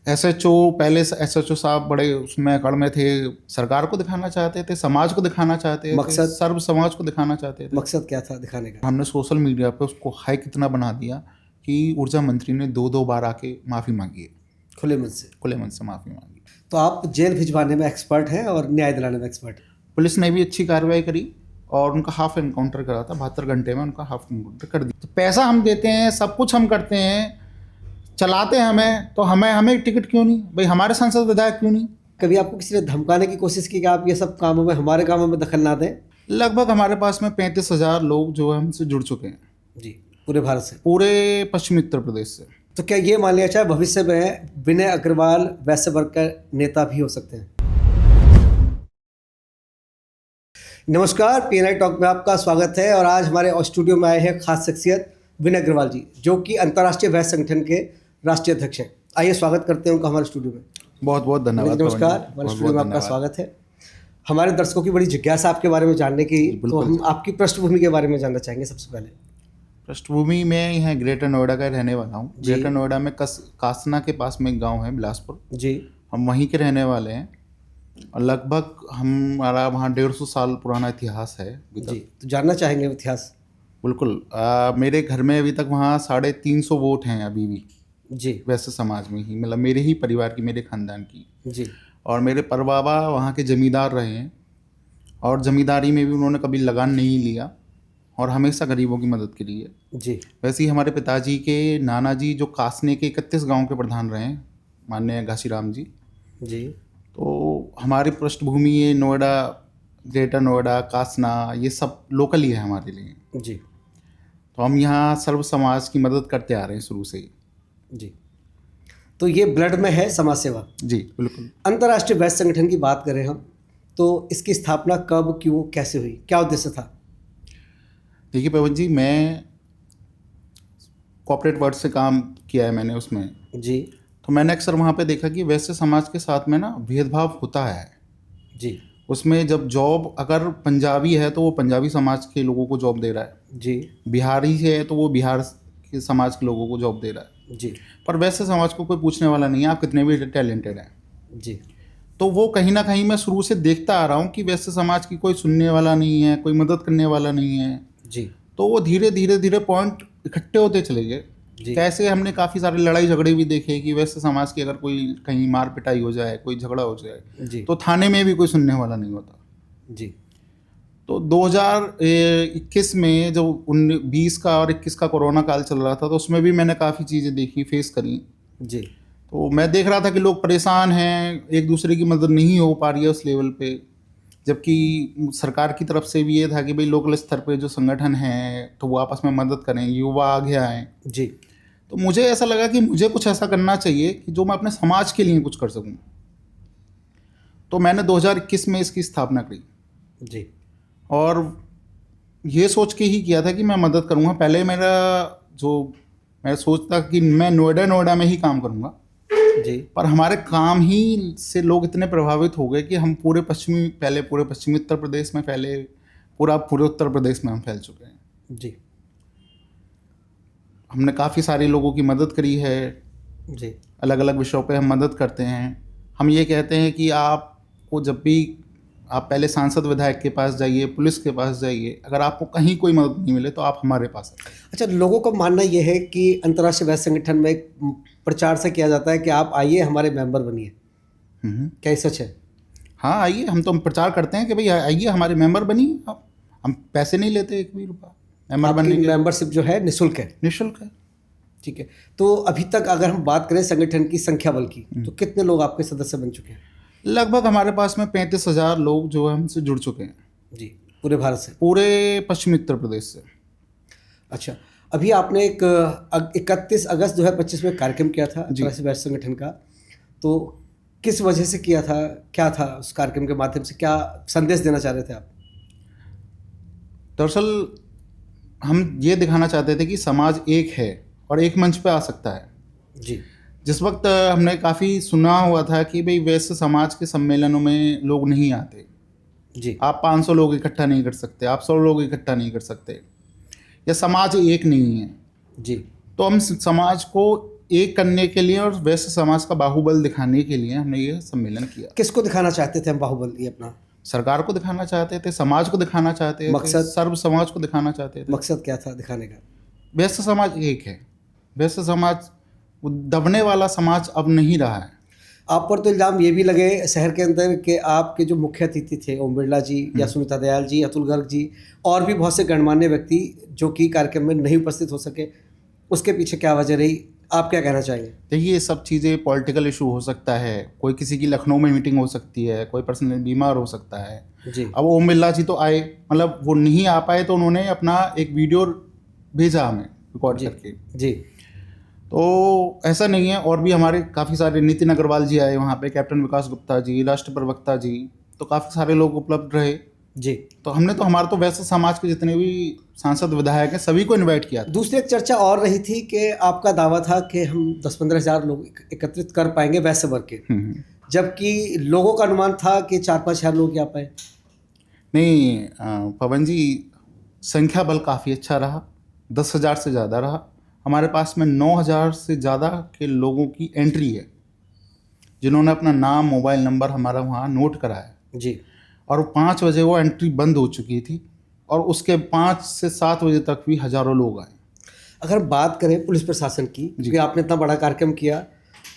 SHO पहले SHO साहब बड़े उसमें अकड़ में थे, सरकार को दिखाना चाहते थे, समाज को दिखाना चाहते थे, मकसद सर्व समाज को दिखाना चाहते थे। मकसद क्या था दिखाने का? हमने सोशल मीडिया पे उसको हाई कितना बना दिया कि ऊर्जा मंत्री ने 2-2 बार आके माफ़ी मांगी है, खुले मन से। माफ़ी मांगी। तो आप जेल भिजवाने में एक्सपर्ट हैं और न्याय दिलाने में एक्सपर्ट हैं। पुलिस ने भी अच्छी कार्रवाई करी और उनका हाफ एनकाउंटर करा था, 72 घंटे में उनका हाफ एनकाउंटर कर दिया। तो पैसा हम देते हैं, सब कुछ हम करते हैं, चलाते हैं हमें, तो हमें टिकट क्यों नहीं भाई? हमारे सांसद विधायक क्यों नहीं? कभी आपको किसी ने धमकाने की कोशिश की कि आप ये सब कामों में, हमारे कामों में दखल ना दें? लगभग हमारे पास में 35,000 लोग जो है हमसे जुड़ चुके हैं जी, पूरे भारत से, पूरे पश्चिमी उत्तर प्रदेश से। तो क्या ये मान लिया जाए भविष्य में विनय अग्रवाल वैसे वर्ग का नेता भी हो सकते हैं? नमस्कार, पीएनआई टॉक में आपका स्वागत है और आज हमारे स्टूडियो में आए हैं खास शख्सियत विनय अग्रवाल जी, जो कि अंतर्राष्ट्रीय वैश्य संगठन के राष्ट्रीय अध्यक्ष हैं। आइए स्वागत करते हैं उनका हमारे स्टूडियो में। बहुत बहुत धन्यवाद। नमस्कार, हमारे स्टूडियो में आपका स्वागत है। हमारे दर्शकों की बड़ी जिज्ञासा आपके बारे में जानने की, तो हम आपकी पृष्ठभूमि के बारे में जानना चाहेंगे। सबसे पहले पृष्ठभूमि में यहाँ ग्रेटर नोएडा का रहने वाला हूँ। ग्रेटर नोएडा में कासना के पास में एक गांव है बिलासपुर जी, हम वहीं के रहने वाले हैं और लगभग हमारा वहाँ 150 साल पुराना इतिहास है जी। तो जानना चाहेंगे इतिहास। बिल्कुल। मेरे घर में अभी तक वहाँ 350 वोट हैं अभी भी जी, वैसे समाज में ही, मतलब मेरे ही परिवार की, मेरे खानदान की जी। और मेरे परबाबा वहाँ के जमींदार रहे हैं और जमींदारी में भी उन्होंने कभी लगान नहीं लिया और हमेशा गरीबों की मदद के लिए जी। वैसे ही हमारे पिताजी के नाना जी जो कासने के 31 गांव के प्रधान रहे हैं, माननीय घासीराम जी जी, तो हमारी पृष्ठभूमि ये नोएडा, ग्रेटर नोएडा, कासना, ये सब लोकल ही है हमारे लिए जी। तो हम यहाँ सर्व समाज की मदद करते आ रहे हैं शुरू से ही जी। तो ये ब्लड में है समाज सेवा जी, बिल्कुल। अंतर्राष्ट्रीय वैश्य संगठन की बात करें हम, तो इसकी स्थापना कब, क्यों, कैसे हुई, क्या उद्देश्य था? देखिए पवन जी, मैं कॉर्पोरेट वर्ल्ड से काम किया है मैंने उसमें जी। तो मैंने अक्सर वहाँ पे देखा कि वैश्य समाज के साथ में ना भेदभाव होता है जी। उसमें जब जॉब अगर पंजाबी है तो वो पंजाबी समाज के लोगों को जॉब दे रहा है जी, बिहारी है तो वो बिहार के समाज के लोगों को जॉब दे रहा है जी, पर वैश्य समाज को कोई पूछने वाला नहीं है आप कितने भी टैलेंटेड हैं जी। तो वो कहीं ना कहीं मैं शुरू से देखता आ रहा हूँ कि वैश्य समाज की कोई सुनने वाला नहीं है, कोई मदद करने वाला नहीं है जी। तो वो धीरे धीरे पॉइंट इकट्ठे होते चले गए। कैसे हमने काफ़ी सारे लड़ाई झगड़े भी देखे कि वैसे समाज की अगर कोई कहीं मार पिटाई हो जाए, कोई झगड़ा हो जाए जी, तो थाने में भी कोई सुनने वाला नहीं होता जी। तो 2021 में जो 20 का और 21 का कोरोना काल चल रहा था, तो उसमें भी मैंने काफ़ी चीज़ें देखी, फेस करी जी। तो मैं देख रहा था कि लोग परेशान हैं, एक दूसरे की मदद नहीं हो पा रही है उस लेवल पे, जबकि सरकार की तरफ से भी ये था कि भाई लोकल स्तर पे जो संगठन हैं तो वो आपस में मदद करें, युवा आगे आएँ जी। तो मुझे ऐसा लगा कि मुझे कुछ ऐसा करना चाहिए कि जो मैं अपने समाज के लिए कुछ कर सकूं। तो मैंने 2021 में इसकी स्थापना की जी, और ये सोच के ही किया था कि मैं मदद करूंगा। पहले मैं सोचता कि मैं नोएडा में ही काम करूंगा जी, पर हमारे काम ही से लोग इतने प्रभावित हो गए कि हम पूरे पश्चिमी उत्तर प्रदेश में फैले, पूरे उत्तर प्रदेश में हम फैल चुके हैं जी। हमने काफ़ी सारे लोगों की मदद करी है जी, अलग अलग विषयों पे हम मदद करते हैं। हम ये कहते हैं कि आपको जब भी आप पहले सांसद विधायक के पास जाइए, पुलिस के पास जाइए, अगर आपको कहीं कोई मदद नहीं मिले तो आप हमारे पास आइए। अच्छा, लोगों का मानना ये है कि अंतर्राष्ट्रीय वैश्य संगठन में एक प्रचार से किया जाता है कि आप आइए हमारे मेंबर बनिए, क्या ये सच है? हाँ आइए, हम तो प्रचार करते हैं कि भाई आइए हमारे मेंबर बनिए आप, हम पैसे नहीं लेते एक भी रुपया। मेंबरशिप जो है निःशुल्क है? निःशुल्क है। ठीक है, तो अभी तक अगर हम बात करें संगठन की संख्या बल की, तो कितने लोग आपके सदस्य बन चुके हैं? लगभग हमारे पास में 35,000 लोग जो है हमसे जुड़ चुके हैं जी, पूरे भारत से, पूरे पश्चिमी उत्तर प्रदेश से। अच्छा, अभी आपने एक 31 अगस्त 2025 में कार्यक्रम किया था अंतर्राष्ट्रीय वैश्य संगठन का, तो किस वजह से किया था, क्या था उस कार्यक्रम के माध्यम से, क्या संदेश देना चाह रहे थे आप? दरअसल हम ये दिखाना चाहते थे कि समाज एक है और एक मंच पे आ सकता है जी। जिस वक्त हमने काफ़ी सुना हुआ था कि भाई वैसे समाज के सम्मेलनों में लोग नहीं आते जी, आप 500 लोग इकट्ठा नहीं कर सकते, आप 100 लोग इकट्ठा नहीं कर सकते, या समाज एक नहीं है जी। तो हम समाज को एक करने के लिए और वैश्य समाज का बाहुबल दिखाने के लिए हमने ये सम्मेलन किया। किसको दिखाना चाहते थे हम बाहुबल, ये अपना? सरकार को दिखाना चाहते थे, समाज को दिखाना चाहते थे, मकसद? सर्व समाज को दिखाना चाहते थे। मकसद क्या था दिखाने का? वैश्य समाज एक है, वैश्य समाज दबने वाला समाज अब नहीं रहा है। आप पर तो इल्ज़ाम ये भी लगे शहर के अंदर कि आपके जो मुख्य अतिथि थे ओम बिरला जी या सुनीता दयाल जी, अतुल गर्ग जी और भी बहुत से गणमान्य व्यक्ति जो कि कार्यक्रम में नहीं उपस्थित हो सके, उसके पीछे क्या वजह रही, आप क्या कहना चाहेंगे? देखिए, ये सब चीज़ें पॉलिटिकल इशू हो सकता है, कोई किसी की लखनऊ में मीटिंग हो सकती है, कोई पर्सनल बीमार हो सकता है जी। अब ओम बिरला जी तो आए, मतलब वो नहीं आ पाए तो उन्होंने अपना एक वीडियो भेजा हमें रिकॉर्ड करके जी। तो ऐसा नहीं है, और भी हमारे काफ़ी सारे, नितिन अग्रवाल जी आए वहाँ पे, कैप्टन विकास गुप्ता जी, राष्ट्र प्रवक्ता जी, तो काफ़ी सारे लोग उपलब्ध रहे जी। तो हमने तो हमारा तो वैसे समाज के जितने भी सांसद विधायक हैं सभी को इनवाइट किया था। दूसरी एक चर्चा और रही थी कि आपका दावा था कि हम 10-15 हज़ार लोग एकत्रित कर पाएंगे वैसे वर्ग के, जबकि लोगों का अनुमान था कि 4-5 हज़ार लोग आ पाए। नहीं पवन जी, संख्या बल काफ़ी अच्छा रहा, 10,000 से ज़्यादा रहा। हमारे पास में 9,000 से ज़्यादा के लोगों की एंट्री है जिन्होंने अपना नाम, मोबाइल नंबर हमारा वहाँ नोट कराया जी। और 5 बजे वो एंट्री बंद हो चुकी थी और उसके 5 से 7 बजे तक भी हज़ारों लोग आए। अगर बात करें पुलिस प्रशासन की, क्योंकि आपने इतना बड़ा कार्यक्रम किया,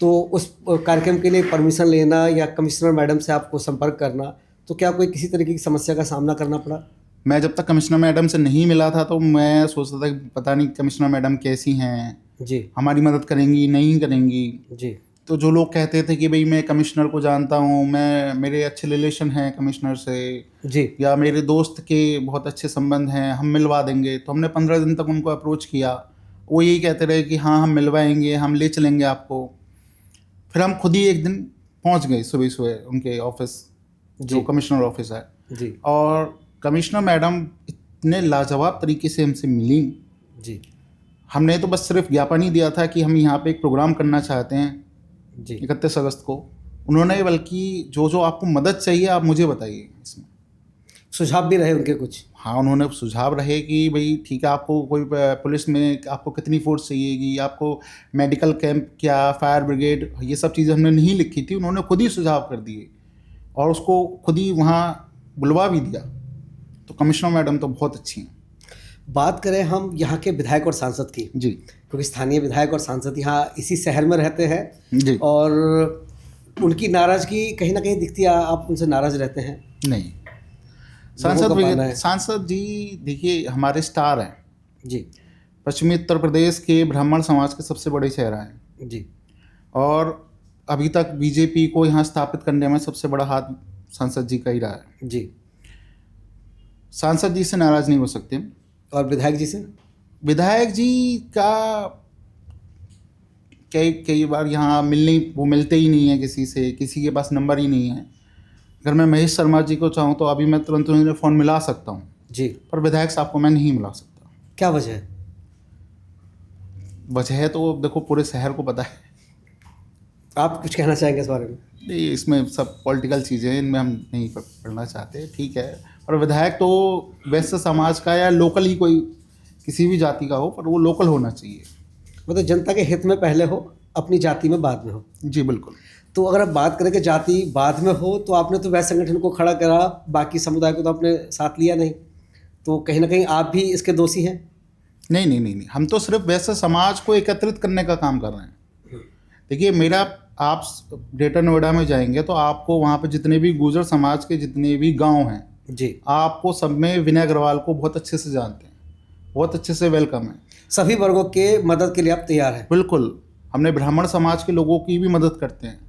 तो उस कार्यक्रम के लिए परमिशन लेना या कमिश्नर मैडम से आपको संपर्क करना, तो क्या कोई किसी तरीके की समस्या का सामना करना पड़ा? मैं जब तक कमिश्नर मैडम से नहीं मिला था तो मैं सोचता था कि पता नहीं कमिश्नर मैडम कैसी हैं जी, हमारी मदद करेंगी नहीं करेंगी जी। तो जो लोग कहते थे कि भाई मैं कमिश्नर को जानता हूँ, मेरे अच्छे रिलेशन हैं कमिश्नर से जी, या मेरे दोस्त के बहुत अच्छे संबंध हैं, हम मिलवा देंगे, तो हमने 15 दिन तक उनको अप्रोच किया। वो यही कहते रहे कि हाँ हम मिलवाएंगे, हम ले चलेंगे आपको। फिर हम खुद ही एक दिन पहुँच गए सुबह सुबह उनके ऑफिस, जो कमिश्नर ऑफिस है जी, और कमिश्नर मैडम इतने लाजवाब तरीके से हमसे मिली जी। हमने तो बस सिर्फ ज्ञापन ही दिया था कि हम यहाँ पे एक प्रोग्राम करना चाहते हैं जी 31 अगस्त को। उन्होंने बल्कि जो जो आपको मदद चाहिए आप मुझे बताइए। इसमें सुझाव भी रहे उनके कुछ? हाँ, उन्होंने सुझाव रहे कि भाई ठीक है, आपको कोई पुलिस में आपको कितनी फोर्स चाहिएगी, आपको मेडिकल कैंप क्या, फायर ब्रिगेड, ये सब चीज़ें हमने नहीं लिखी थी, उन्होंने खुद ही सुझाव कर दिए और उसको खुद ही वहाँ बुलवा भी दिया। तो कमिश्नर मैडम तो बहुत अच्छी हैं। बात करें हम यहाँ के विधायक और सांसद की जी, क्योंकि स्थानीय विधायक और सांसद यहाँ इसी शहर में रहते हैं जी, और उनकी नाराज़गी कहीं ना कहीं दिखती है, आप उनसे नाराज़ रहते हैं? नहीं, सांसद जी देखिए हमारे स्टार हैं जी, पश्चिमी उत्तर प्रदेश के ब्राह्मण समाज के सबसे बड़े चेहरा हैं जी, और अभी तक बीजेपी को यहाँ स्थापित करने में सबसे बड़ा हाथ सांसद जी का ही रहा है जी। सांसद जी से नाराज़ नहीं हो सकते। और विधायक जी से? विधायक जी का कई बार यहाँ वो मिलते ही नहीं है किसी से, किसी के पास नंबर ही नहीं है। अगर मैं महेश शर्मा जी को चाहूँ तो अभी मैं तुरंत उन्हें फ़ोन मिला सकता हूँ जी, पर विधायक साहब को मैं नहीं मिला सकता। क्या वजह है? वजह है तो देखो पूरे शहर को पता है। आप कुछ कहना चाहेंगे इस बारे में? नहीं, इसमें सब पॉलिटिकल चीज़ें हैं, इनमें हम नहीं पढ़ना चाहते, ठीक है। और विधायक तो वैसे समाज का या लोकल ही कोई किसी भी जाति का हो, पर वो लोकल होना चाहिए, मतलब जनता के हित में पहले हो, अपनी जाति में बाद में हो। जी बिल्कुल। तो अगर आप बात करें कि जाति बाद में हो, तो आपने तो वैसे संगठन को खड़ा करा, बाकी समुदाय को तो आपने साथ लिया नहीं, तो कहीं ना कहीं आप भी इसके दोषी हैं? नहीं, हम तो सिर्फ वैसे समाज को एकत्रित करने का काम कर रहे हैं। देखिए आप ग्रेटर नोएडा में जाएंगे तो आपको वहाँ पे जितने भी गुर्जर समाज के जितने भी गांव हैं जी, आपको सब में विनय अग्रवाल को बहुत अच्छे से जानते हैं, बहुत अच्छे से वेलकम है। सभी वर्गों के मदद के लिए आप तैयार हैं? बिल्कुल, हमने ब्राह्मण समाज के लोगों की भी मदद करते हैं।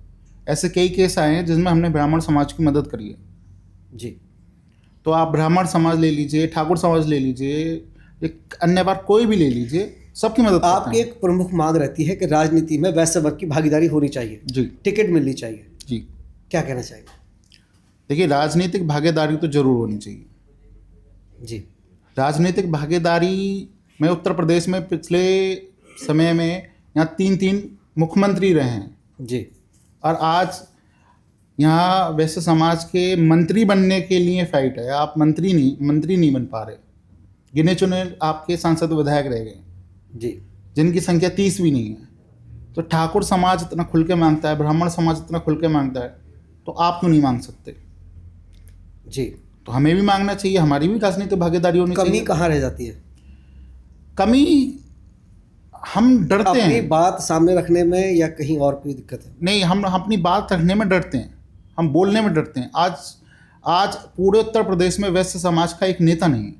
ऐसे कई केस आए हैं जिसमें हमने ब्राह्मण समाज की मदद करी है जी। तो आप ब्राह्मण समाज ले लीजिए, ठाकुर समाज ले लीजिए, एक अन्य बार कोई भी ले लीजिए, सबकी मदद। आपकी एक प्रमुख मांग रहती है कि राजनीति में वैश्य वर्ग की भागीदारी होनी चाहिए जी, टिकट मिलनी चाहिए जी, क्या कहना चाहेंगे? देखिए राजनीतिक भागीदारी तो जरूर होनी चाहिए जी। राजनीतिक भागीदारी में उत्तर प्रदेश में पिछले समय में यहाँ 3 मुख्यमंत्री रहे हैं जी, और आज यहाँ वैश्य समाज के मंत्री बनने के लिए फाइट है। आप मंत्री नहीं बन पा रहे, गिने चुने आपके सांसद विधायक रह गए जी, जिनकी संख्या 30 भी नहीं है। तो ठाकुर समाज इतना खुल के मांगता है, ब्राह्मण समाज इतना खुल के मांगता है, तो आप क्यों नहीं मांग सकते? जी। तो हमें भी मांगना चाहिए, हमारी भी राजनीतिक भागीदारी होनी चाहिए। कमी कहाँ रह जाती है? कमी, हम डरते अपनी हैं बात सामने रखने में या कहीं और कोई दिक्कत है? नहीं, हम अपनी बात रखने में डरते हैं, हम बोलने में डरते हैं। आज पूरे उत्तर प्रदेश में वैश्य समाज का एक नेता नहीं है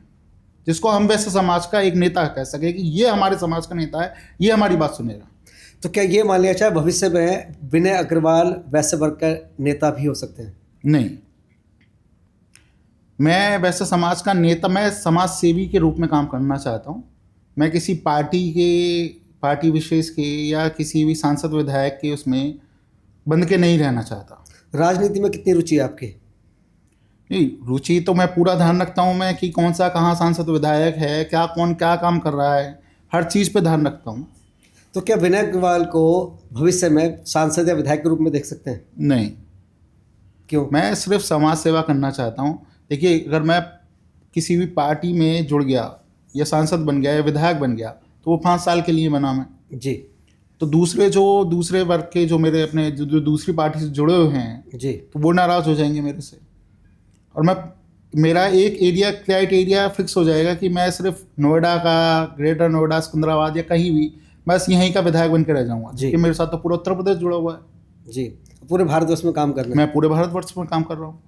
जिसको हम वैश्य समाज का एक नेता कह सके कि ये हमारे समाज का नेता है, ये हमारी बात सुनेगा। तो क्या ये मान लिया जाए भविष्य में विनय अग्रवाल वैश्य वर्ग का नेता भी हो सकते हैं? नहीं, मैं वैसे समाज का नेता, मैं समाज सेवी के रूप में काम करना चाहता हूँ। मैं किसी पार्टी विशेष के या किसी भी सांसद विधायक के उसमें बंद के नहीं रहना चाहता। राजनीति में कितनी रुचि है आपकी? नहीं, रुचि तो मैं पूरा ध्यान रखता हूँ मैं कि कौन सा कहाँ सांसद विधायक है, कौन क्या काम कर रहा है, हर चीज़ पे ध्यान रखता हूँ। तो क्या विनय अग्रवाल को भविष्य में सांसद या विधायक के रूप में देख सकते हैं? नहीं। क्यों? मैं सिर्फ समाज सेवा करना चाहता हूँ। देखिए, अगर मैं किसी भी पार्टी में जुड़ गया या सांसद बन गया या विधायक बन गया तो वो 5 साल के लिए बना मैं। जी। तो दूसरे वर्ग के जो मेरे अपने जो दूसरी पार्टी से जुड़े हुए हैं जी, तो वो नाराज़ हो जाएंगे मेरे से, और मेरा एक एरिया क्राइटेरिया फिक्स हो जाएगा कि मैं सिर्फ नोएडा का, ग्रेटर नोएडा, सिकंदराबाद या कहीं भी बस यहीं का विधायक बन के रह जाऊँगा, क्योंकि मेरे साथ तो पूरा उत्तर प्रदेश जुड़ा हुआ है। जी। पूरे भारतवर्ष में काम करना है। मैं पूरे भारतवर्ष में काम कर रहा हूँ।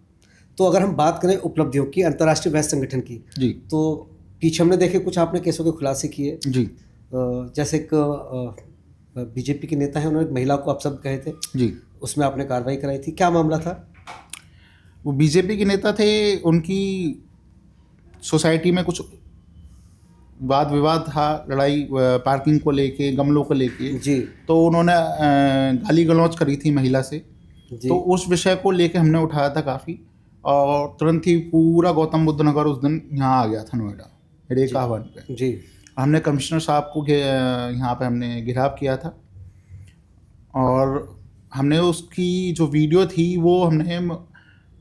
तो अगर हम बात करें उपलब्धियों की अंतर्राष्ट्रीय वैश्य संगठन की, जी, तो पीछे हमने देखे कुछ आपने केसों के खुलासे किए। जी, जैसे एक बीजेपी के नेता हैं, उन्होंने एक महिला को अपशब्द कहे थे, जी, उसमें आपने कार्रवाई कराई थी, क्या मामला था? वो बीजेपी के नेता थे, उनकी सोसाइटी में कुछ वाद विवाद था, लड़ाई पार्किंग को लेके, गमलों को लेके। जी। तो उन्होंने गाली गलौज करी थी महिला से। जी। तो उस विषय को लेके हमने उठाया था काफ़ी, और तुरंत ही पूरा गौतम बुद्ध नगर उस दिन यहाँ आ गया था, नोएडा रेखा भवन पे। जी। हमने कमिश्नर साहब को यहाँ पे हमने घेराव किया था, और हमने उसकी जो वीडियो थी वो हमने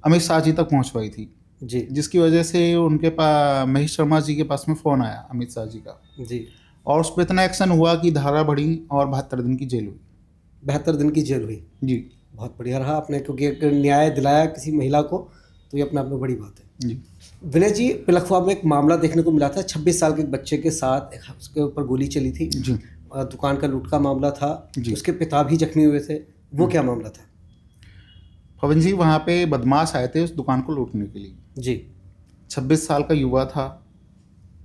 अमित शाह जी तक पहुँचवाई थी। जी। जिसकी वजह से उनके पास महेश शर्मा जी के पास में फ़ोन आया अमित शाह जी का, जी। और उस पर इतना एक्शन हुआ कि धारा बढ़ी और 72 दिन की जेल हुई। 72 दिन की जेल हुई। जी, बहुत बढ़िया रहा आपने, क्योंकि एक न्याय दिलाया किसी महिला को, तो ये अपने आप में बड़ी बात है। जी, विनय जी, पिलखवा में एक मामला देखने को मिला था, 26 साल के एक बच्चे के साथ उसके ऊपर गोली चली थी। जी, दुकान का लूट का मामला था। जी। उसके पिता भी जख्मी हुए थे, वो क्या मामला था? पवन जी, वहाँ पे बदमाश आए थे उस दुकान को लूटने के लिए। जी। 26 साल का युवा था,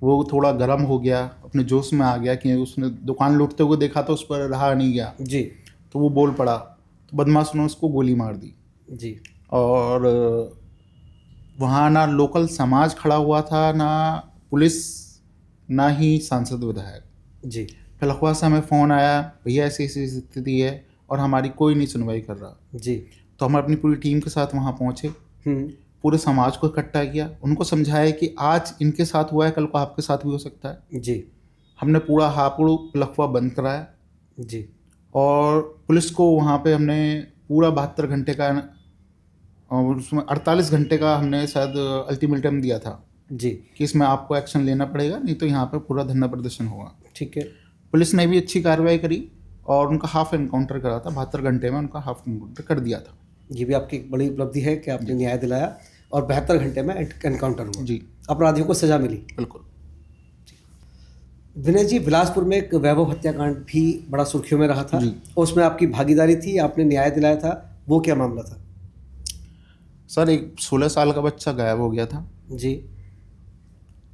वो थोड़ा गर्म हो गया, अपने जोश में आ गया कि उसने दुकान लूटते हुए देखा तो उस पर रहा नहीं गया। जी। तो वो बोल पड़ा, तो बदमाश ने उसको गोली मार दी। जी। और वहाँ ना लोकल समाज खड़ा हुआ था, ना पुलिस, ना ही सांसद विधायक। जी। पिलखवा से हमें फ़ोन आया, भैया ऐसी ऐसी स्थिति है, और हमारी कोई नहीं सुनवाई कर रहा। जी। तो हम अपनी पूरी टीम के साथ वहाँ पहुँचे, पूरे समाज को इकट्ठा किया, उनको समझाया कि आज इनके साथ हुआ है, कल को आपके साथ भी हो सकता है। जी। हमने पूरा हापुड़ पिलखवा बंद कराया। जी। और पुलिस को वहाँ पे हमने पूरा 72 घंटे का, और उसमें 48 घंटे का हमने शायद अल्टीमेटम दिया था। जी। कि इसमें आपको एक्शन लेना पड़ेगा, नहीं तो यहाँ पे पूरा धरना प्रदर्शन होगा। ठीक है। पुलिस ने भी अच्छी कार्रवाई करी और उनका हाफ एनकाउंटर करा था, 72 घंटे में उनका हाफ एनकाउंटर कर दिया था। ये भी आपकी एक बड़ी उपलब्धि है कि आपने न्याय दिलाया और 72 घंटे में एनकाउंटर हुआ। जी, अपराधियों को सजा मिली। बिल्कुल। विनय जी, बिलासपुर में एक वैभव हत्याकांड भी बड़ा सुर्खियों में रहा था, उसमें आपकी भागीदारी थी, आपने न्याय दिलाया था, वो क्या मामला था? सर, एक 16 साल का बच्चा गायब हो गया था। जी।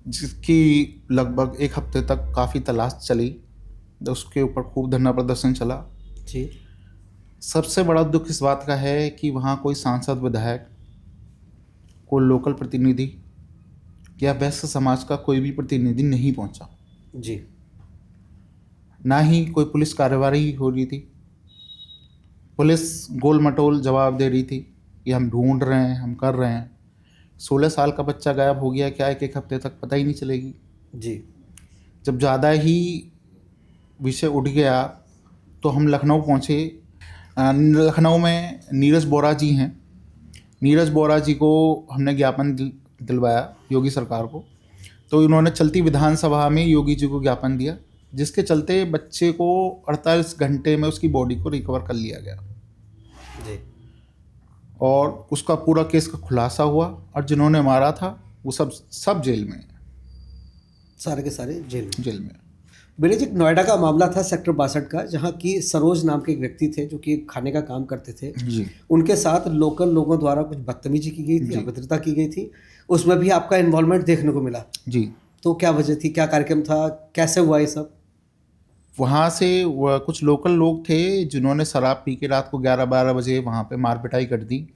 जिसकी लगभग 1 हफ्ते तक काफ़ी तलाश चली, उसके ऊपर खूब धरना प्रदर्शन चला। जी। सबसे बड़ा दुख इस बात का है कि वहाँ कोई सांसद, विधायक, कोई लोकल प्रतिनिधि या वैश्य समाज का कोई भी प्रतिनिधि नहीं पहुँचा। जी। ना ही कोई पुलिस कार्रवाई हो रही थी। पुलिस गोल मटोल जवाब दे रही थी कि हम ढूंढ रहे हैं, हम कर रहे हैं। 16 साल का बच्चा गायब हो गया, क्या 1 हफ्ते तक पता ही नहीं चलेगी। जी। जब ज़्यादा ही विषय उठ गया तो हम लखनऊ पहुँचे। लखनऊ में नीरज बोरा जी हैं, नीरज बोरा जी को हमने ज्ञापन दिलवाया योगी सरकार को। तो इन्होंने चलती विधानसभा में योगी जी को ज्ञापन दिया जिसके चलते बच्चे को 48 घंटे में उसकी बॉडी को रिकवर कर लिया गया जी। और उसका पूरा केस का खुलासा हुआ, और जिन्होंने मारा था वो सब जेल में, सारे के सारे जेल में। विनय जी, नोएडा का मामला था सेक्टर 62 का, जहाँ की सरोज नाम के एक व्यक्ति थे जो कि खाने का काम करते थे जी। उनके साथ लोकल लोगों द्वारा कुछ बदतमीजी की गई थी, अभद्रता की गई थी, उसमें भी आपका इन्वॉल्वमेंट देखने को मिला जी। तो क्या वजह थी, क्या कार्यक्रम था, कैसे हुआ ये सब? वहाँ से कुछ लोकल लोग थे जिन्होंने शराब पी के रात को 11-12 बजे वहाँ पे मार पिटाई कर दी,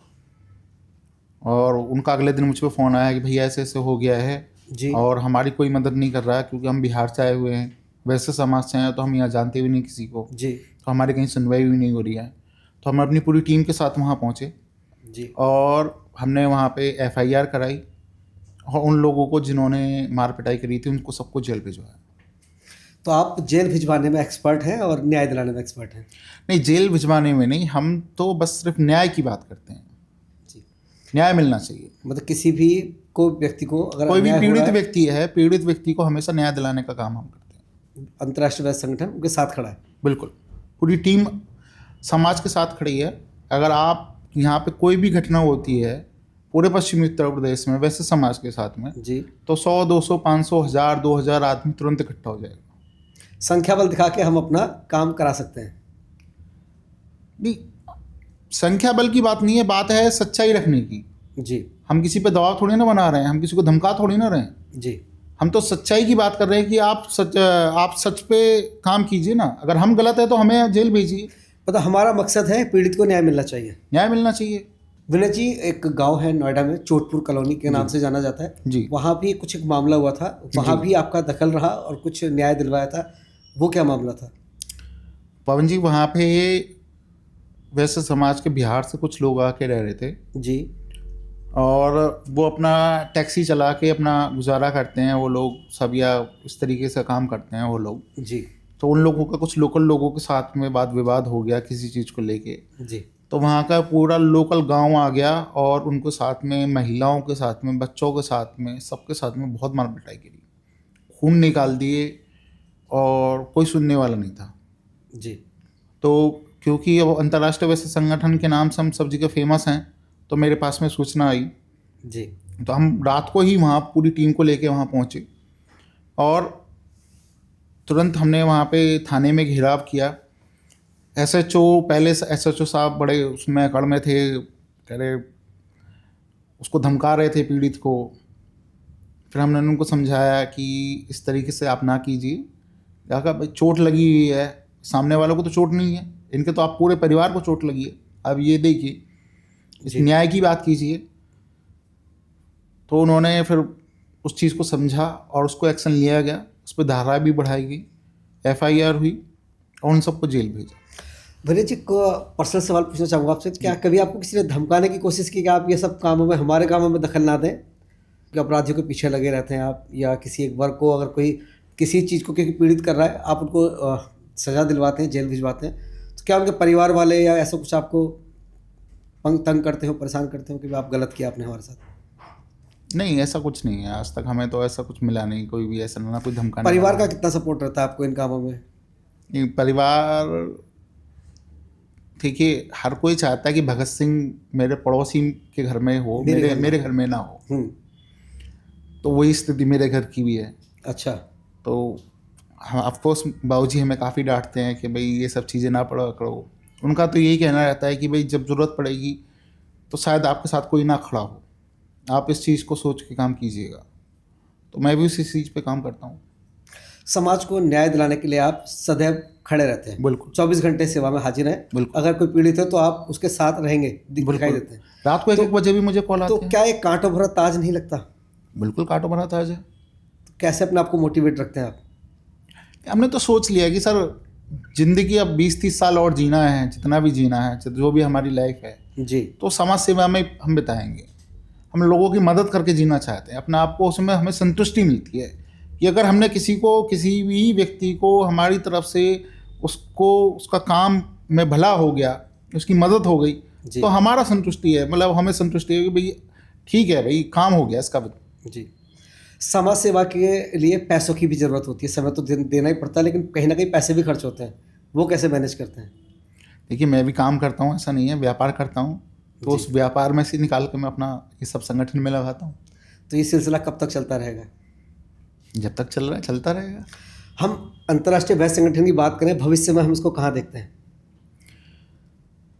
और उनका अगले दिन मुझ पर फ़ोन आया कि भैया ऐसे ऐसे हो गया है जी। और हमारी कोई मदद नहीं कर रहा है, क्योंकि हम बिहार से आए हुए हैं, वैसे समाज से हैं, तो हम यहाँ जानते भी नहीं किसी को जी। तो हमारी कहीं सुनवाई भी नहीं हो रही है। तो हम अपनी पूरी टीम के साथ वहाँ पहुँचे जी। और हमने वहाँ पे FIR कराई, और उन लोगों को जिन्होंने मार पिटाई करी थी उनको सबको जेल भिजवाया। तो आप जेल भिजवाने में एक्सपर्ट हैं और न्याय दिलाने में एक्सपर्ट हैं? नहीं, जेल भिजवाने में नहीं, हम तो बस सिर्फ न्याय की बात करते हैं जी। न्याय मिलना चाहिए। मतलब किसी भी को व्यक्ति को अगर कोई भी अन्याय हो पीड़ित रहा है, व्यक्ति है, पीड़ित व्यक्ति को हमेशा न्याय दिलाने का काम हम करते हैं। अंतर्राष्ट्रीय वैश्य संगठन उनके साथ खड़ा है? बिल्कुल, पूरी टीम समाज के साथ खड़ी है। अगर आप यहाँ पे कोई भी घटना होती है पूरे पश्चिमी उत्तर प्रदेश में वैसे समाज के साथ में, जी। तो 100, 200, 500, 1000, 2000 आदमी तुरंत इकट्ठा हो जाएगा। संख्या बल दिखा के हम अपना काम करा सकते हैं? नहीं, संख्या बल की बात नहीं है, बात है सच्चाई रखने की। जी। हम किसी पे दबाव थोड़ी ना बना रहे हैं, हम किसी को धमका थोड़ी ना रहे हैं। जी। हम तो सच्चाई की बात कर रहे हैं कि आप सच पे काम कीजिए ना। अगर हम गलत है तो हमें जेल भेजिए। मतलब हमारा मकसद है पीड़ित को न्याय मिलना चाहिए। न्याय मिलना चाहिए। विनय जी, एक गांव है नोएडा में, चोटपुर कॉलोनी के नाम से जाना जाता है जी। वहाँ भी कुछ एक मामला हुआ था, वहाँ भी आपका दखल रहा और कुछ न्याय दिलवाया था, वो क्या मामला था? पवन जी, वहाँ पे वैसे समाज के बिहार से कुछ लोग आके रह रहे थे जी। और वो अपना टैक्सी चला के अपना गुजारा करते हैं वो लोग सब, या इस तरीके से काम करते हैं वो लोग। जी। तो उन लोगों का कुछ लोकल लोगों के साथ में वाद विवाद हो गया किसी चीज़ को लेके। जी। तो वहाँ का पूरा लोकल गांव आ गया और उनको साथ में, महिलाओं के साथ में, बच्चों के साथ में, सबके साथ में बहुत मार पिटाई करी, खून निकाल दिए और कोई सुनने वाला नहीं था। जी। तो क्योंकि अब अंतर्राष्ट्रीय वैसे संगठन के नाम से हम सब जगह फेमस हैं, तो मेरे पास में सूचना आई। जी। तो हम रात को ही वहाँ पूरी टीम को लेके वहाँ पहुँचे और तुरंत हमने वहाँ पे थाने में घेराव किया। SHO, पहले SHO साहब बड़े उसमें अकड़ में थे, कह रहे उसको धमका रहे थे पीड़ित को। फिर हमने उनको समझाया कि इस तरीके से आप ना कीजिए। कहा भाई चोट लगी हुई है, सामने वालों को तो चोट नहीं है, इनके तो आप पूरे परिवार को चोट लगी है, अब ये देखिए, इस न्याय की बात कीजिए। तो उन्होंने फिर उस चीज़ को समझा और उसको एक्शन लिया गया, उस पर धारा भी बढ़ाई गई, FIR हुई और उन सबको जेल भेजा। विनय जी को पर्सनल सवाल पूछना चाहूँगा आपसे, क्या कभी आपको किसी ने धमकाने की कोशिश की कि आप ये सब कामों में, हमारे कामों में दखल ना दें, कि अपराधियों के पीछे लगे रहते हैं आप, या किसी एक वर्ग को अगर कोई किसी चीज़ को क्योंकि पीड़ित कर रहा है आप उनको सज़ा दिलवाते हैं, जेल भिजवाते हैं, तो क्या उनके परिवार वाले या ऐसा कुछ आपको तंग करते हो, परेशान करते हो कि आप गलत किया आपने हमारे साथ? नहीं, ऐसा कुछ नहीं है, आज तक हमें तो ऐसा कुछ मिला नहीं, कोई भी ऐसा ना कोई धमकाने। परिवार का कितना सपोर्ट रहता है आपको इन कामों में? नहीं, परिवार देखिए, हर कोई चाहता है कि भगत सिंह मेरे पड़ोसी के घर में हो, मेरे घर में ना हो। तो वही स्थिति मेरे घर की भी है। अच्छा। तो ऑफकोर्स बाबूजी हमें काफ़ी डांटते हैं कि भाई ये सब चीज़ें ना पढ़ा करो। उनका तो यही कहना रहता है कि भाई जब ज़रूरत पड़ेगी तो शायद आपके साथ कोई ना खड़ा हो, आप इस चीज़ को सोच के काम कीजिएगा। तो मैं भी उसी चीज़ पे काम करता हूँ। समाज को न्याय दिलाने के लिए आप सदैव खड़े रहते हैं? बिल्कुल। 24 घंटे सेवा में हाजिर हैं? बिल्कुल। अगर कोई पीड़ित है तो आप उसके साथ रहेंगे, दिखाई देते हैं? रात को 1-1 बजे भी मुझे कॉल आते हैं। तो क्या एक कांटों भरा ताज नहीं लगता? बिल्कुल कांटों भरा ताज है। तो कैसे अपने आप को मोटिवेट रखते हैं आप? हमने तो सोच लिया कि सर ज़िंदगी अब 20-30 साल और जीना है, जितना भी जीना है, जो भी हमारी लाइफ है जी, तो समाज सेवा में हम बिताएंगे। हम लोगों की मदद करके जीना चाहते हैं, अपने आप को उसमें हमें संतुष्टि मिलती है कि अगर हमने किसी भी व्यक्ति को हमारी तरफ से उसको उसका काम में भला हो गया, उसकी मदद हो गई, तो हमारा संतुष्टि है, मतलब हमें संतुष्टि है कि भाई ठीक है, भाई काम हो गया इसका। जी, समाज सेवा के लिए पैसों की भी ज़रूरत होती है, समय तो देना ही पड़ता है, लेकिन कहीं ना कहीं पैसे भी खर्च होते हैं, वो कैसे मैनेज करते हैं? देखिए, मैं भी काम करता हूँ, ऐसा नहीं है, व्यापार करता हूँ, तो उस व्यापार में से निकाल कर मैं अपना ये सब संगठन में लगाता हूँ। तो ये सिलसिला कब तक चलता रहेगा? जब तक चल रहा है चलता रहेगा। हम अंतर्राष्ट्रीय वैश्य संगठन की बात करें, भविष्य में हम इसको कहाँ देखते हैं?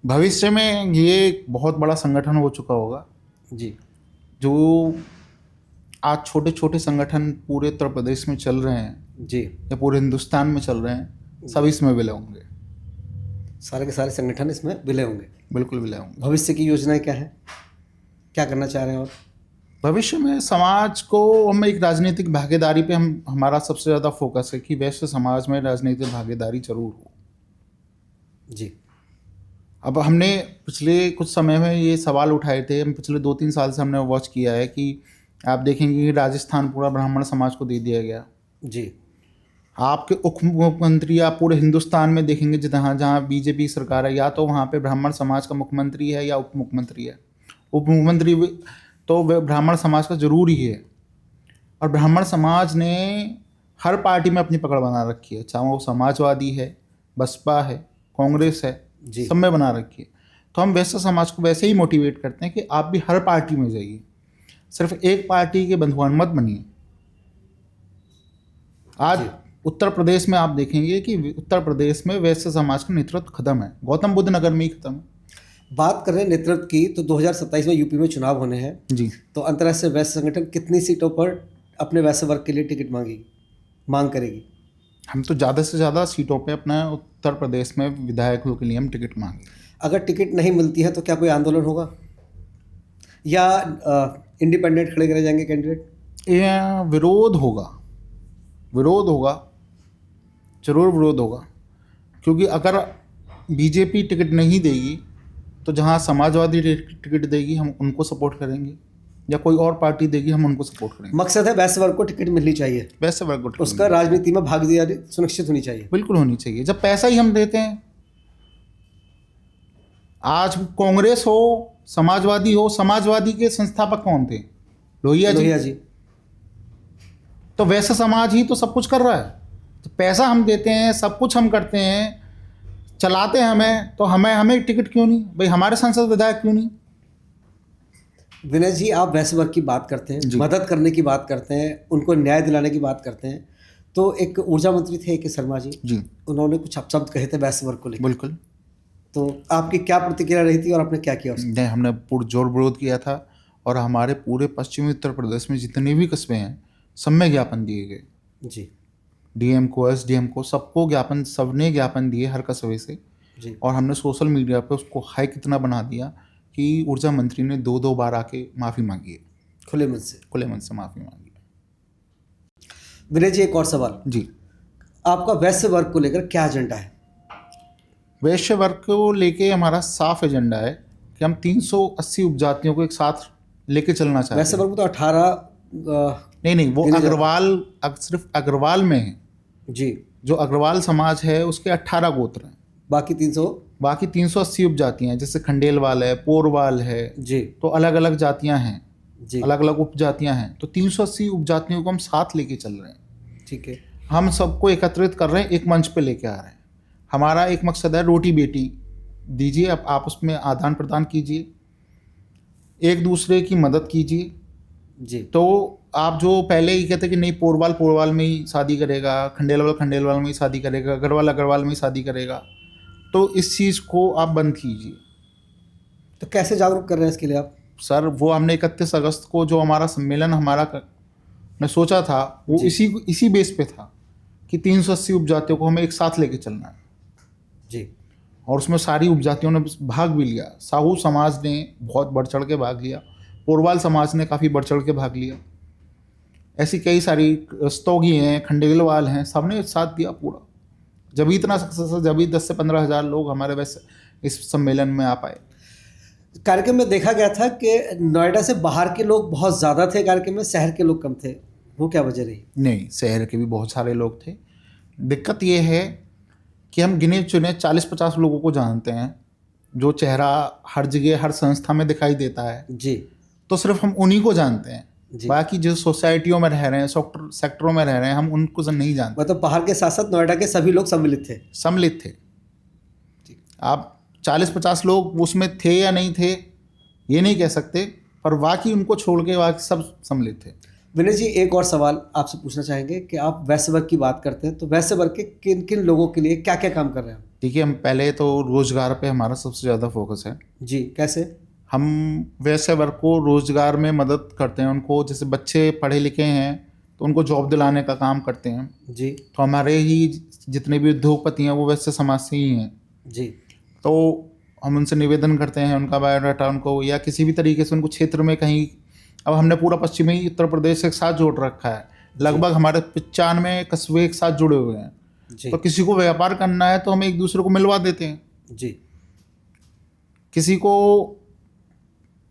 भविष्य में ये एक बहुत बड़ा संगठन हो चुका होगा जी। जो आज छोटे छोटे संगठन पूरे उत्तर प्रदेश में चल रहे हैं जी। या पूरे हिंदुस्तान में चल रहे हैं, सब इसमें विलय होंगे। सारे के सारे संगठन इसमें विलय होंगे? बिल्कुल विलय होंगे। भविष्य की योजनाएं क्या है, क्या करना चाह रहे हैं? और भविष्य में समाज को हम एक राजनीतिक भागीदारी पे हमारा सबसे ज़्यादा फोकस है कि वैश्य समाज में राजनीतिक भागीदारी जरूर हो। जी। अब हमने पिछले कुछ समय में ये सवाल उठाए थे, हम पिछले 2-3 साल से हमने वॉच किया है कि आप देखेंगे कि राजस्थान पूरा ब्राह्मण समाज को दे दिया गया। जी। आपके उप मुख्यमंत्री आप पूरे हिंदुस्तान में देखेंगे जहाँ जहाँ बीजेपी सरकार है, या तो वहाँ पे ब्राह्मण समाज का मुख्यमंत्री है या उप मुख्यमंत्री है। उप मुख्यमंत्री तो ब्राह्मण समाज का जरूर ही है। और ब्राह्मण समाज ने हर पार्टी में अपनी पकड़ बना रखी है, चाहे वो समाजवादी है, बसपा है, कांग्रेस है, सब में बना रखी है। तो हम वैसे समाज को वैसे ही मोटिवेट करते हैं कि आप भी हर पार्टी में जाइए, सिर्फ एक पार्टी के बंधुआन मत बनिए। आज उत्तर प्रदेश में आप देखेंगे कि उत्तर प्रदेश में वैश्य समाज का नेतृत्व खत्म है, गौतम बुद्ध नगर में ही खत्म है। बात करें नेतृत्व की तो 2027 में यूपी में चुनाव होने हैं जी। तो अंतर्राष्ट्रीय वैश्य संगठन कितनी सीटों पर अपने वैश्य वर्ग के लिए टिकट मांग करेगी? हम तो ज़्यादा से ज़्यादा सीटों पे अपना उत्तर प्रदेश में विधायकों के लिए हम टिकट मांगे। अगर टिकट नहीं मिलती है तो क्या कोई आंदोलन होगा या इंडिपेंडेंट खड़े करे जाएंगे कैंडिडेट? विरोध होगा, विरोध होगा, जरूर विरोध होगा। क्योंकि अगर बीजेपी टिकट नहीं देगी तो जहाँ समाजवादी टिकट देगी हम उनको सपोर्ट करेंगे, या कोई और पार्टी देगी हम उनको सपोर्ट करेंगे। मकसद है वैश्य वर्ग को टिकट मिलनी चाहिए, वैश्य वर्ग को उसका राजनीति में भागीदारी सुनिश्चित होनी चाहिए। बिल्कुल होनी चाहिए। जब पैसा ही हम देते हैं, आज कांग्रेस हो, समाजवादी हो, समाजवादी के संस्थापक कौन थे? लोहिया जी। तो वैसे समाज ही तो सब कुछ कर रहा है। तो पैसा हम देते हैं, सब कुछ हम करते हैं, चलाते हैं हमें, तो हमें टिकट क्यों नहीं भाई? हमारे सांसद विधायक क्यों नहीं? विनय जी, आप वैश्य वर्ग की बात करते हैं, मदद करने की बात करते हैं, उनको न्याय दिलाने की बात करते हैं, तो एक ऊर्जा मंत्री थे के शर्मा जी, उन्होंने कुछ अपशब्द कहे थे वैश्य वर्ग को लेकर। बिल्कुल। तो आपकी क्या प्रतिक्रिया रही थी और आपने क्या किया उसमें? नहीं, हमने पुरजोर विरोध किया था और हमारे पूरे पश्चिमी उत्तर प्रदेश में जितने भी कस्बे हैं सब में ज्ञापन दिए गए। जी। डीएम को, एसडीएम को, सबको ज्ञापन, सबने ज्ञापन दिए हर कस्बे से जी। और हमने सोशल मीडिया पे उसको हाई कितना बना दिया कि ऊर्जा मंत्री ने 2-2 बार आके माफ़ी मांगी है, खुले मन से माफ़ी मांगी है। विनय जी, एक और सवाल जी, आपका वैश्य वर्ग को लेकर क्या एजेंडा है? वैश्य वर्ग को लेके हमारा साफ एजेंडा है कि हम 380 उपजातियों को एक साथ लेके चलना चाहते हैं। वैश्य वर्ग में तो 18 नहीं, वो अग्रवाल, सिर्फ अग्रवाल में है जी। जो अग्रवाल समाज है उसके 18 गोत्र हैं, बाकी 380 उपजातियां हैं, जैसे खंडेलवाल है, पोरवाल है जी। तो अलग अलग जातियां हैं जी, अलग अलग उपजातियां हैं। तो 380 उपजातियों को हम साथ लेके चल रहे हैं। ठीक है, हम सबको एकत्रित कर रहे हैं, एक मंच पे लेके आ रहे हैं। हमारा एक मकसद है, रोटी बेटी दीजिए, अब आप उसमें आदान प्रदान कीजिए, एक दूसरे की मदद कीजिए जी। तो आप जो पहले ही कहते कि नहीं पोरवाल में ही शादी करेगा, खंडेलवाल में ही शादी करेगा, अग्रवाल में ही शादी करेगा, तो इस चीज़ को आप बंद कीजिए। तो कैसे जागरूक कर रहे हैं इसके लिए आप? सर, वो हमने 31 अगस्त को जो हमारा सम्मेलन मैं सोचा था वो इसी बेस पे था कि 380 उपजातियों को हमें एक साथ लेके चलना है जी। और उसमें सारी उपजातियों ने भाग भी लिया। साहू समाज ने बहुत बढ़ चढ़ के भाग लिया, पोरवाल समाज ने काफ़ी बढ़ चढ़ के भाग लिया, ऐसी कई सारी स्तोगी हैं, खंडेलवाल हैं, सबने साथ दिया पूरा। जब इतना सक्सेस है, जब 10 से 15 हज़ार लोग हमारे वैसे इस सम्मेलन में आ पाए। कार्यक्रम में देखा गया था कि नोएडा से बाहर के लोग बहुत ज़्यादा थे कार्यक्रम में, शहर के लोग कम थे, वो क्या वजह रही? नहीं, शहर के भी बहुत सारे लोग थे। दिक्कत ये है कि हम गिने चुने 40-50 लोगों को जानते हैं, जो चेहरा हर जगह हर संस्था में दिखाई देता है जी। तो सिर्फ हम उन्हीं को जानते हैं बाकी जो सोसाइटियों में रह रहे हैं, सेक्टरों में रह रहे हैं, हम उनको नहीं जानते। मतलब बाहर के साथ साथ नोएडा के सभी लोग सम्मिलित थे। आप 40-50 लोग उसमें थे या नहीं थे ये नहीं कह सकते, पर बाकी उनको छोड़ के बाकी सब सम्मिलित थे। विनय जी, एक और सवाल आपसे पूछना चाहेंगे कि आप वैश्य वर्ग की बात करते हैं, तो वैश्य वर्ग के किन किन लोगों के लिए क्या क्या काम कर रहे हैं? देखिए, हम पहले तो रोजगार पे हमारा सबसे ज़्यादा फोकस है। जी, कैसे? हम वैश्य वर्ग को रोजगार में मदद करते हैं। उनको, जैसे बच्चे पढ़े लिखे हैं तो उनको जॉब दिलाने का काम करते हैं जी। तो हमारे ही जितने भी उद्योगपति हैं वो वैश्य समाज से ही हैं जी। तो हम उनसे निवेदन करते हैं, उनका बायोडाटा उनको, या किसी भी तरीके से उनको क्षेत्र में कहीं, अब हमने पूरा पश्चिमी उत्तर प्रदेश एक साथ जोड़ रखा है, लगभग हमारे 95 कस्बे एक साथ जुड़े हुए हैं। तो किसी को व्यापार करना है तो हम एक दूसरे को मिलवा देते हैं। जी। किसी को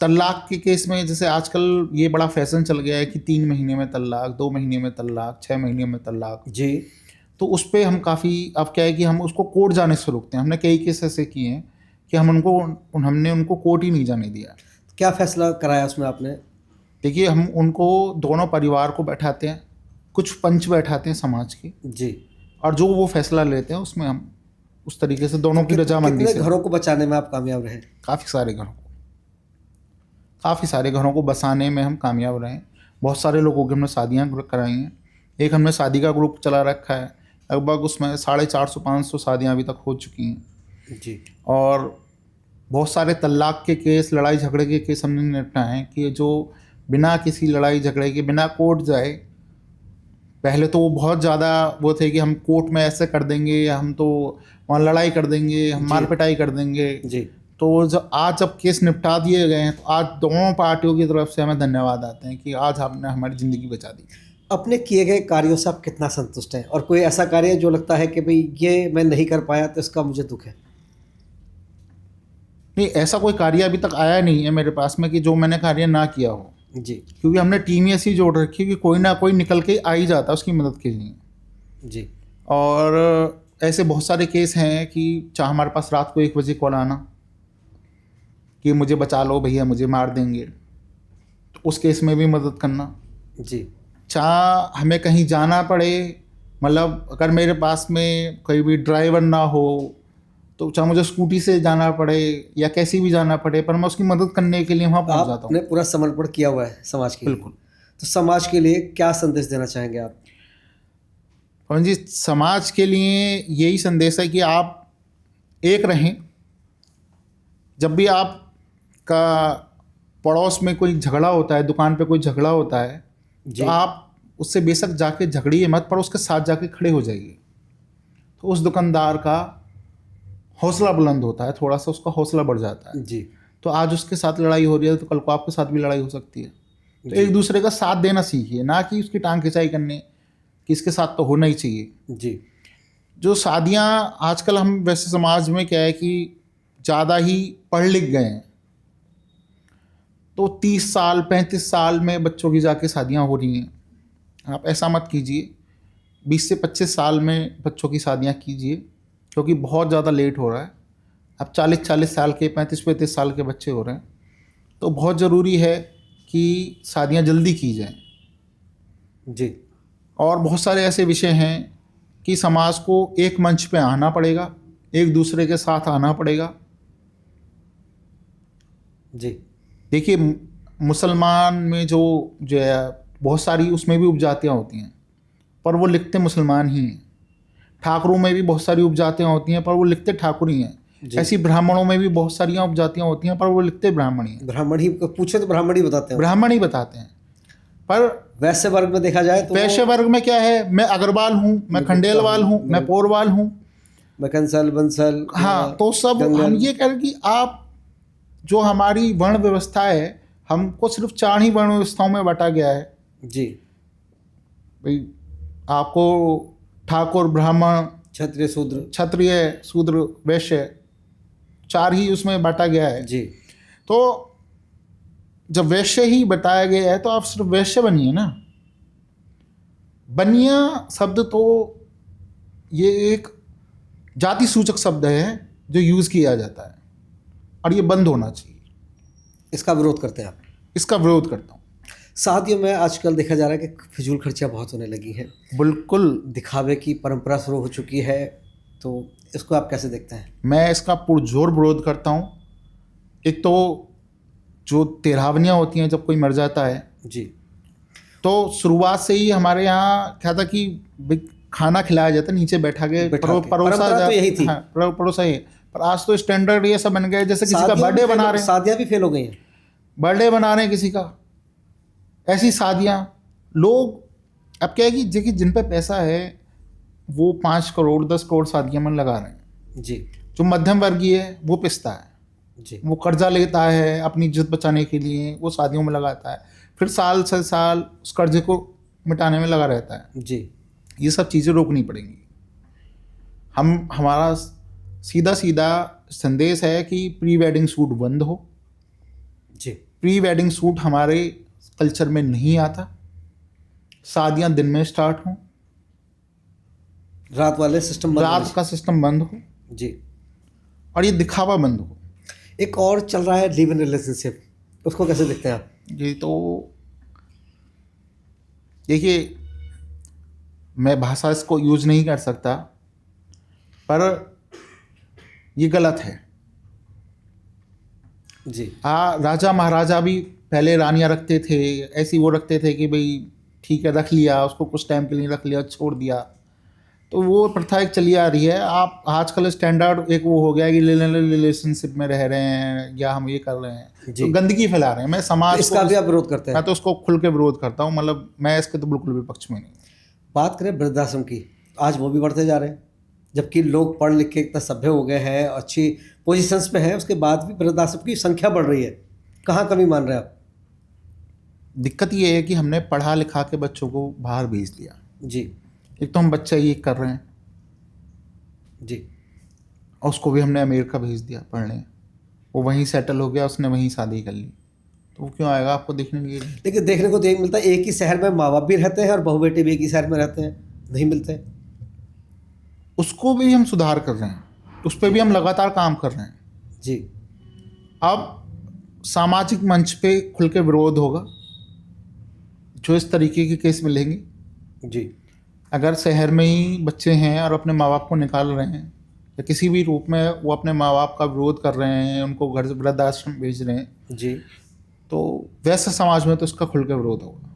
तलाक के केस में, जैसे आजकल ये बड़ा फैशन चल गया है कि 3 महीने में तलाक, 2 महीने में तलाक, 6 महीने में तलाक। जी। तो उस पर हम काफ़ी, अब क्या है कि हम उसको कोर्ट जाने से रोकते हैं। हमने कई केस ऐसे किए हैं कि हमने उनको कोर्ट ही नहीं जाने दिया। क्या फैसला कराया उसमें आपने? देखिए, हम उनको, दोनों परिवार को बैठाते हैं, कुछ पंच बैठाते हैं समाज के जी, और जो वो फैसला लेते हैं उसमें हम उस तरीके से दोनों की रजामंदी से। कितने घरों को बचाने में आप कामयाब रहे? काफ़ी सारे घरों को बसाने में हम कामयाब रहे। बहुत सारे लोगों की हमने शादियाँ कराई हैं। एक हमने शादी का ग्रुप चला रखा है, लगभग उसमें 450-500 शादियाँ अभी तक हो चुकी हैं। जी। और बहुत सारे तलाक के केस, लड़ाई झगड़े के केस हमने निपटाए हैं कि जो बिना किसी लड़ाई झगड़े के, बिना कोर्ट जाए, पहले तो वो बहुत ज़्यादा वो थे कि हम कोर्ट में ऐसे कर देंगे, हम तो वहाँ लड़ाई कर देंगे, हम मार पिटाई कर देंगे। जी। तो जब केस निपटा दिए गए हैं तो आज दोनों पार्टियों की तरफ से हमें धन्यवाद आते हैं कि आज आपने हमारी ज़िंदगी बचा दी। अपने किए गए कार्यों से आप कितना संतुष्ट हैं, और कोई ऐसा कार्य जो लगता है कि भाई ये मैं नहीं कर पाया तो इसका मुझे दुख है? नहीं, ऐसा कोई कार्य अभी तक आया नहीं है मेरे पास में कि जो मैंने कार्य ना किया हो। जी। क्योंकि हमने टीम ऐसी जोड़ रखी है कि कोई ना कोई निकल के आ ही जाता है उसकी मदद के लिए। जी। और ऐसे बहुत सारे केस हैं कि चाहे हमारे पास रात को 1 बजे कॉल आना कि मुझे बचा लो भैया, मुझे मार देंगे, तो उस केस में भी मदद करना। जी। चाहे हमें कहीं जाना पड़े, मतलब अगर मेरे पास में कोई भी ड्राइवर ना हो तो चाहे मुझे स्कूटी से जाना पड़े या कैसे भी जाना पड़े, पर मैं उसकी मदद करने के लिए वहाँ पहुँच जाता हूँ। आपने पूरा समर्पण किया हुआ है समाज के लिए। बिल्कुल। तो समाज के लिए क्या संदेश देना चाहेंगे आप? पवन जी, समाज के लिए यही संदेश है कि आप एक रहें। जब भी आपका पड़ोस में कोई झगड़ा होता है, दुकान पे कोई झगड़ा होता है, तो आप उससे बेशक जाके झगड़िए मत, पर उसके साथ जाके खड़े हो जाइए। तो उस दुकानदार का हौसला बुलंद होता है, थोड़ा सा उसका हौसला बढ़ जाता है। जी। तो आज उसके साथ लड़ाई हो रही है तो कल को आपके साथ भी लड़ाई हो सकती है। तो एक दूसरे का साथ देना सीखिए, ना कि उसकी टांग खिंचाई करने कि इसके साथ तो होना ही चाहिए। जी। जो शादियाँ आजकल, हम वैसे समाज में क्या है कि ज़्यादा ही पढ़ लिख गए हैं, तो 30 साल 35 साल में बच्चों की जाके शादियाँ हो रही हैं। आप ऐसा मत कीजिए, 20 से 25 साल में बच्चों की शादियाँ कीजिए, क्योंकि बहुत ज़्यादा लेट हो रहा है। अब 40-40 साल के, 35-35 साल के बच्चे हो रहे हैं, तो बहुत ज़रूरी है कि शादियाँ जल्दी की जाएं। जी। और बहुत सारे ऐसे विषय हैं कि समाज को एक मंच पे आना पड़ेगा, एक दूसरे के साथ आना पड़ेगा। जी। देखिए, मुसलमान में जो है बहुत सारी उसमें भी उपजातियाँ होती हैं, पर वो लिखते मुसलमान ही हैं। ठाकुरों में भी बहुत सारी उपजातियाँ होती हैं, पर वो लिखते ठाकुर ही हैं। ऐसी ब्राह्मणों में भी बहुत सारी उपजातियाँ होती हैं, पर वो लिखते ब्राह्मण ही हैं। ब्राह्मण ही पूछे तो ब्राह्मण ही बताते हैं। ब्राह्मण ही बताते हैं। पर वैश्य वर्ग में देखा जाए तो वैश्य वर्ग में क्या है, मैं अग्रवाल हूँ, मैं खंडेलवाल हूँ, मैं पोरवाल हूँ, मैं कंसल बंसल। हाँ, तो सब हम ये कह रहे कि आप, जो हमारी वर्ण व्यवस्था है, हमको सिर्फ 4 ही वर्ण व्यवस्थाओं में बांटा गया है। जी। भाई, आपको ठाकुर, ब्राह्मण, क्षत्रिय, शूद्र, वैश्य, 4 ही उसमें बांटा गया है। जी। तो जब वैश्य ही बताया गया है तो आप सिर्फ वैश्य बनिए ना। बनिया शब्द तो ये एक जाति सूचक शब्द है जो यूज़ किया जाता है, और ये बंद होना चाहिए। इसका विरोध करते हैं आप? इसका विरोध करता हूँ। शादियों में आजकल देखा जा रहा है कि फिजूल खर्चियाँ बहुत होने लगी हैं, बिल्कुल दिखावे की परंपरा शुरू हो चुकी है, तो इसको आप कैसे देखते हैं? मैं इसका पुरजोर विरोध करता हूँ। एक तो जो तेरहावनियाँ होती हैं जब कोई मर जाता है जी, तो शुरुआत से ही हमारे यहाँ क्या था कि खाना खिलाया जाता, नीचे बैठा के परोसा परंपरा तो यही थी। हाँ, परोसा ही। पर आज तो स्टैंडर्ड ये सब बन गए, जैसे किसी का बर्थडे बना रहे हैं, शादियाँ भी फेल हो गई हैं। बर्थडे बना रहे हैं किसी का, ऐसी शादियाँ लोग। अब क्या है कि जिन पे पैसा है वो 5 करोड़ 10 करोड़ शादियों में लगा रहे हैं जी। जो मध्यम वर्गीय है वो पिसता है जी, वो कर्जा लेता है अपनी इज्जत बचाने के लिए, वो शादियों में लगाता है, फिर साल से साल उस कर्जे को मिटाने में लगा रहता है जी। ये सब चीज़ें रोकनी पड़ेंगी। हमारा सीधा सीधा संदेश है कि प्री वेडिंग शूट बंद हो। जी, प्री वेडिंग शूट हमारे कल्चर में नहीं आता। शादियां दिन में स्टार्ट हों, रात वाले सिस्टम रात का सिस्टम बंद हो जी, और ये दिखावा बंद हो। एक और चल रहा है लिव इन रिलेशनशिप, उसको कैसे देखते हैं आप? ये तो देखिए, मैं भाषा इसको यूज नहीं कर सकता, पर ये गलत है। जी, राजा महाराजा भी पहले रानियां रखते थे, ऐसी वो रखते थे कि भाई ठीक है रख लिया, उसको कुछ टाइम के लिए रख लिया, छोड़ दिया, तो वो प्रथा एक चली आ रही है। आप आजकल स्टैंडर्ड एक वो हो गया कि रिलेशनशिप में रह रहे हैं या हम ये कर रहे हैं, तो गंदगी फैला रहे हैं। मैं समाज तो इसका भी आप विरोध करते हैं? मैं तो उसको खुल के विरोध करता हूँ, मतलब मैं इसके तो बिल्कुल भी पक्ष में नहीं। बात करें वृद्धाश्रम की, आज वो भी बढ़ते जा रहे हैं, जबकि लोग पढ़ लिख के इतना सभ्य हो गए हैं, अच्छी पोजीशंस पे हैं, उसके बाद भी वृद्धाश्रम की संख्या बढ़ रही है। कहाँ कमी मान रहे हैं आप? दिक्कत ये है कि हमने पढ़ा लिखा के बच्चों को बाहर भेज दिया। जी, एक तो हम बच्चा ये कर रहे हैं जी, और उसको भी हमने अमेरिका भेज दिया पढ़ने, वो वहीं सेटल हो गया, उसने वहीं शादी कर ली, तो वो क्यों आएगा आपको देखने के लिए? लेकिन देखने को तो यही मिलता है, एक ही शहर में माँ बाप भी रहते हैं और बहू बेटे भी एक ही शहर में रहते हैं, नहीं मिलते। उसको भी हम सुधार कर रहे हैं, उस पर भी हम लगातार काम कर रहे हैं। जी, अब सामाजिक मंच पे खुल के विरोध होगा जो इस तरीके के केस मिलेंगे। जी, अगर शहर में ही बच्चे हैं और अपने माँ बाप को निकाल रहे हैं या किसी भी रूप में वो अपने माँ बाप का विरोध कर रहे हैं, उनको घर से वृद्धाश्रम भेज रहे हैं, जी, तो वैसे समाज में तो इसका खुल के विरोध होगा।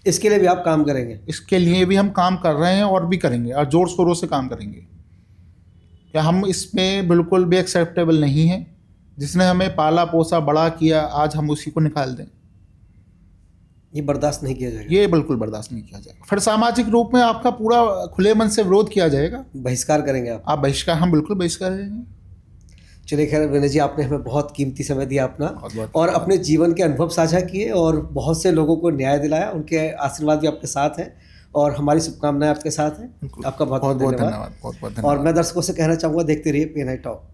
इसके लिए भी आप काम करेंगे? इसके लिए भी हम काम कर रहे हैं और भी करेंगे और जोर शोरों से काम करेंगे। क्या हम इसमें बिल्कुल भी एक्सेप्टेबल नहीं है, जिसने हमें पाला पोसा बड़ा किया आज हम उसी को निकाल दें, ये बर्दाश्त नहीं किया जाएगा। ये बिल्कुल बर्दाश्त नहीं किया जाएगा। फिर सामाजिक रूप में आपका पूरा खुले मन से विरोध किया जाएगा। बहिष्कार करेंगे आप? बहिष्कार, हम बिल्कुल बहिष्कार करेंगे। चलिए, खैर विनय जी, आपने हमें बहुत कीमती समय दिया अपना, बहुत और अपने जीवन के अनुभव साझा किए और बहुत से लोगों को न्याय दिलाया। उनके आशीर्वाद भी आपके साथ हैं और हमारी शुभकामनाएं आपके साथ हैं। आपका बहुत बहुत धन्यवाद। बहुत बहुत धन्यवाद। और मैं दर्शकों से कहना चाहूँगा, देखते रहिए PNI टॉक।